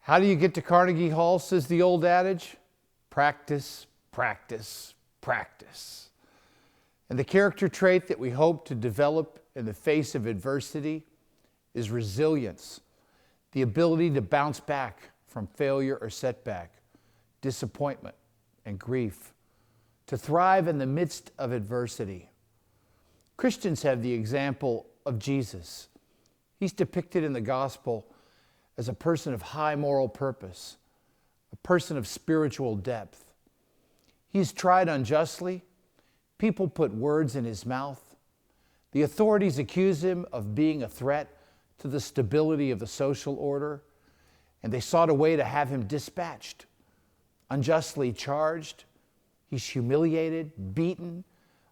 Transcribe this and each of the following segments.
How do you get to Carnegie Hall, says the old adage? Practice, practice, practice. And the character trait that we hope to develop in the face of adversity is resilience, the ability to bounce back from failure or setback, disappointment and grief, to thrive in the midst of adversity. Christians have the example of Jesus. He's depicted in the gospel as a person of high moral purpose, a person of spiritual depth. He's tried unjustly. People put words in his mouth. The authorities accuse him of being a threat to the stability of the social order, and they sought a way to have him dispatched. Unjustly charged, he's humiliated, beaten,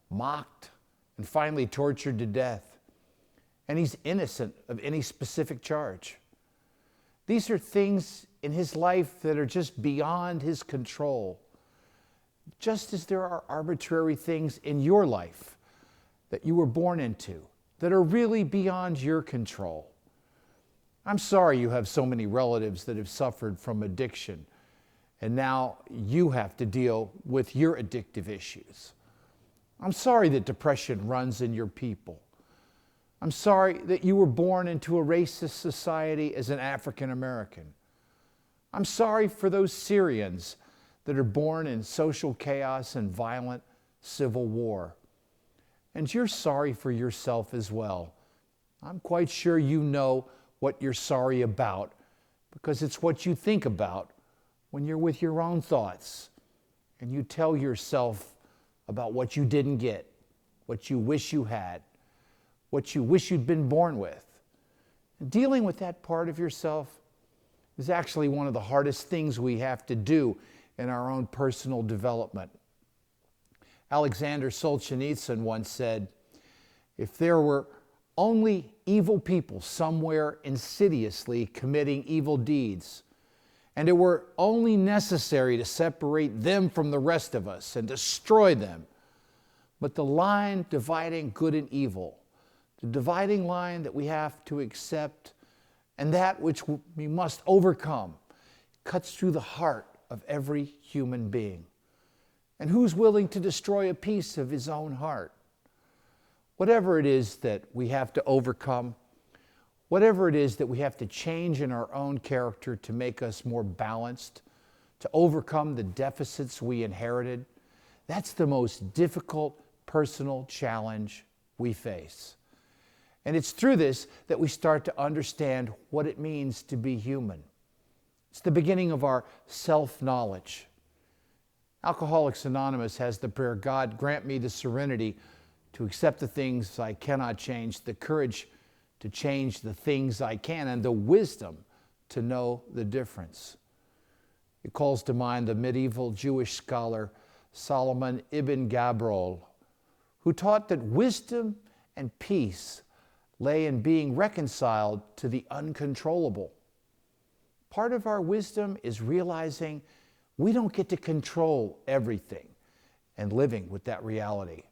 mocked, and finally tortured to death. And he's innocent of any specific charge. These are things in his life that are just beyond his control, just as there are arbitrary things in your life that you were born into that are really beyond your control. I'm sorry you have so many relatives that have suffered from addiction, and now you have to deal with your addictive issues. I'm sorry that depression runs in your people. I'm sorry that you were born into a racist society as an African American. I'm sorry for those Syrians that are born in social chaos and violent civil war. And you're sorry for yourself as well. I'm quite sure you know what you're sorry about, because it's what you think about when you're with your own thoughts and you tell yourself about what you didn't get, what you wish you had, what you wish you'd been born with. And dealing with that part of yourself is actually one of the hardest things we have to do in our own personal development. Alexander Solzhenitsyn once said, if there were only evil people somewhere insidiously committing evil deeds, and it were only necessary to separate them from the rest of us and destroy them, but the line dividing good and evil, the dividing line that we have to accept and that which we must overcome, cuts through the heart of every human being. And who's willing to destroy a piece of his own heart? Whatever it is that we have to overcome, whatever it is that we have to change in our own character to make us more balanced, to overcome the deficits we inherited, that's the most difficult personal challenge we face. And it's through this that we start to understand what it means to be human. It's the beginning of our self-knowledge. Alcoholics Anonymous has the prayer, God, grant me the serenity to accept the things I cannot change, the courage to change the things I can, and the wisdom to know the difference. It calls to mind the medieval Jewish scholar Solomon ibn Gabral, who taught that wisdom and peace lay in being reconciled to the uncontrollable. Part of our wisdom is realizing we don't get to control everything and living with that reality.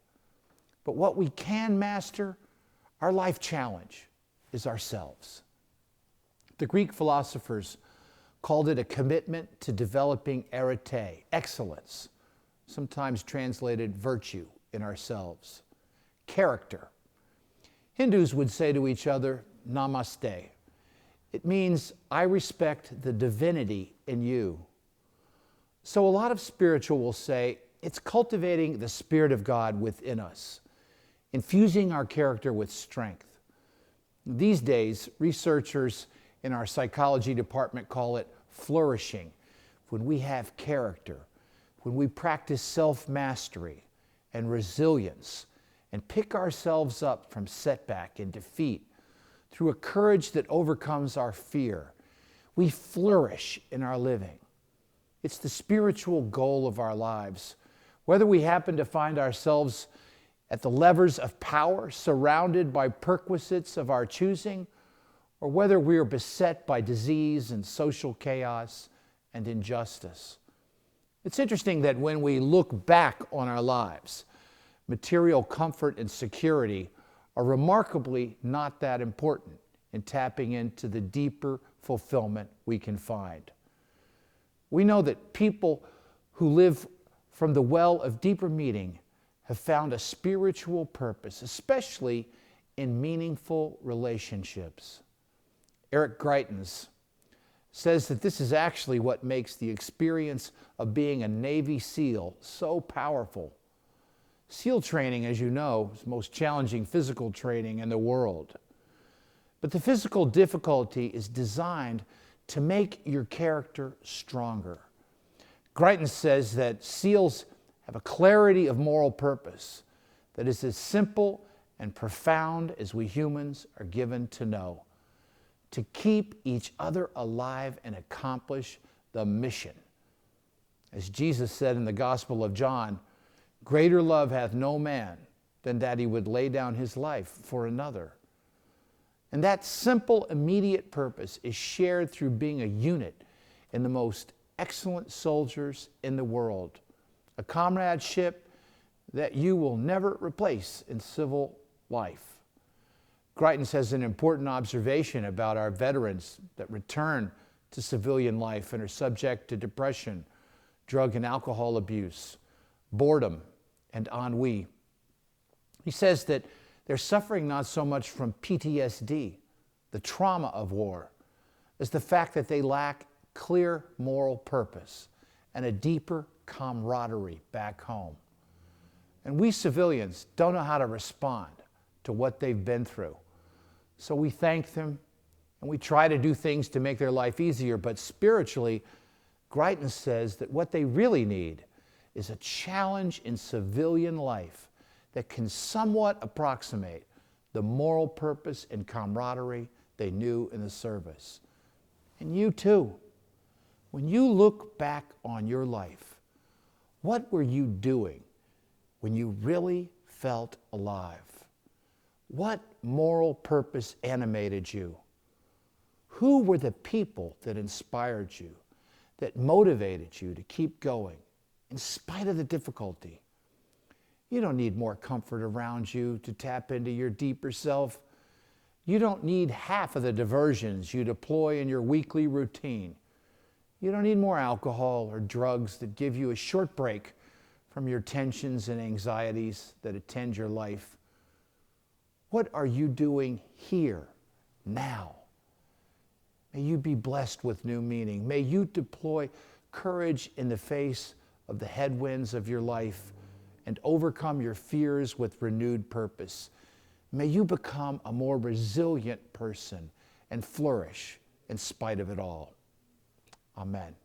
But what we can master, our life challenge, is ourselves. The Greek philosophers called it a commitment to developing arete, excellence, sometimes translated virtue in ourselves, character. Hindus would say to each other, namaste. It means, I respect the divinity in you. So a lot of spiritual will say, it's cultivating the Spirit of God within us, infusing our character with strength. These days, researchers in our psychology department call it flourishing. When we have character, when we practice self-mastery and resilience and pick ourselves up from setback and defeat through a courage that overcomes our fear, we flourish in our living. It's the spiritual goal of our lives. Whether we happen to find ourselves at the levers of power, surrounded by perquisites of our choosing, or whether we are beset by disease and social chaos and injustice. It's interesting that when we look back on our lives, material comfort and security are remarkably not that important and tapping into the deeper fulfillment we can find. We know that people who live from the well of deeper meaning have found a spiritual purpose, especially in meaningful relationships. Eric Greitens says that this is actually what makes the experience of being a Navy SEAL so powerful. SEAL training, as you know, is the most challenging physical training in the world. But the physical difficulty is designed to make your character stronger. Greitens says that SEALs have a clarity of moral purpose that is as simple and profound as we humans are given to know: to keep each other alive and accomplish the mission. As Jesus said in the Gospel of John, "Greater love hath no man than that he would lay down his life for another." And that simple, immediate purpose is shared through being a unit in the most excellent soldiers in the world, a comradeship that you will never replace in civil life. Greitens has an important observation about our veterans that return to civilian life and are subject to depression, drug and alcohol abuse, boredom, and ennui. He says that they're suffering not so much from PTSD, the trauma of war, as the fact that they lack clear moral purpose and a deeper camaraderie back home. And we civilians don't know how to respond to what they've been through. So we thank them and we try to do things to make their life easier, but spiritually, Greitens says that what they really need is a challenge in civilian life that can somewhat approximate the moral purpose and camaraderie they knew in the service. And you too, when you look back on your life, what were you doing when you really felt alive? What moral purpose animated you? Who were the people that inspired you, that motivated you to keep going in spite of the difficulty? You don't need more comfort around you to tap into your deeper self. You don't need half of the diversions you deploy in your weekly routine. You don't need more alcohol or drugs that give you a short break from your tensions and anxieties that attend your life. What are you doing here, now? May you be blessed with new meaning. May you deploy courage in the face of the headwinds of your life and overcome your fears with renewed purpose. May you become a more resilient person and flourish in spite of it all. Amen.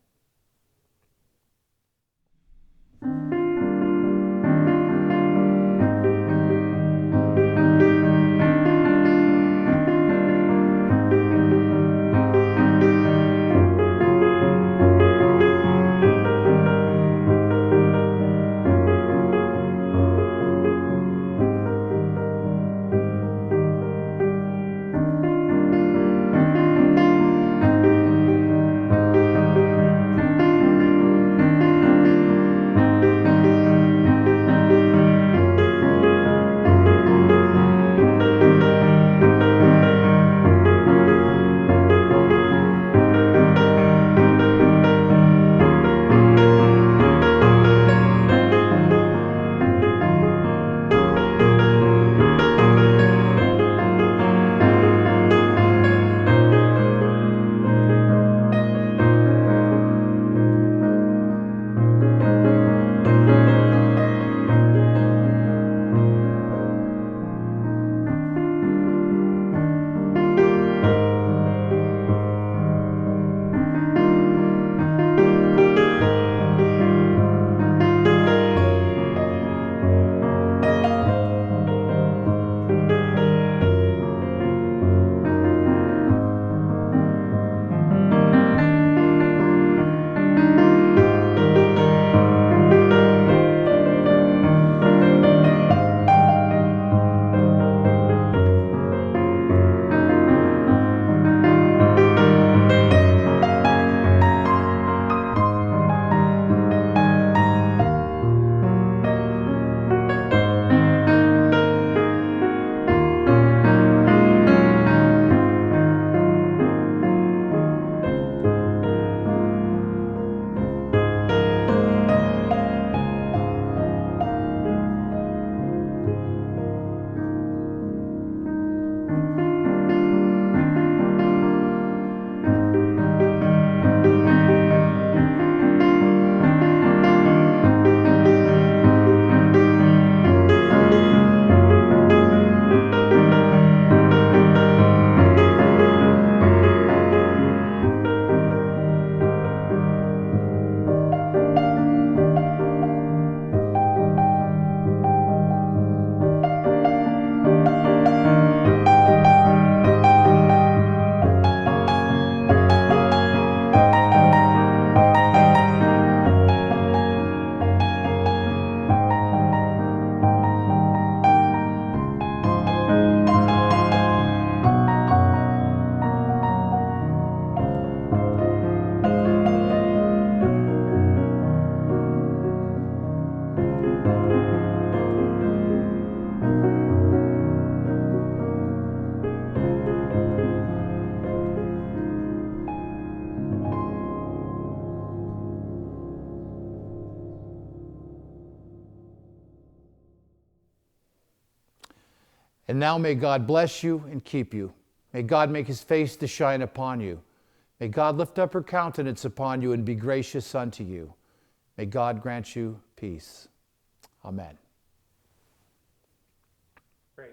And now may God bless you and keep you. May God make his face to shine upon you. May God lift up her countenance upon you and be gracious unto you. May God grant you peace. Amen. Great.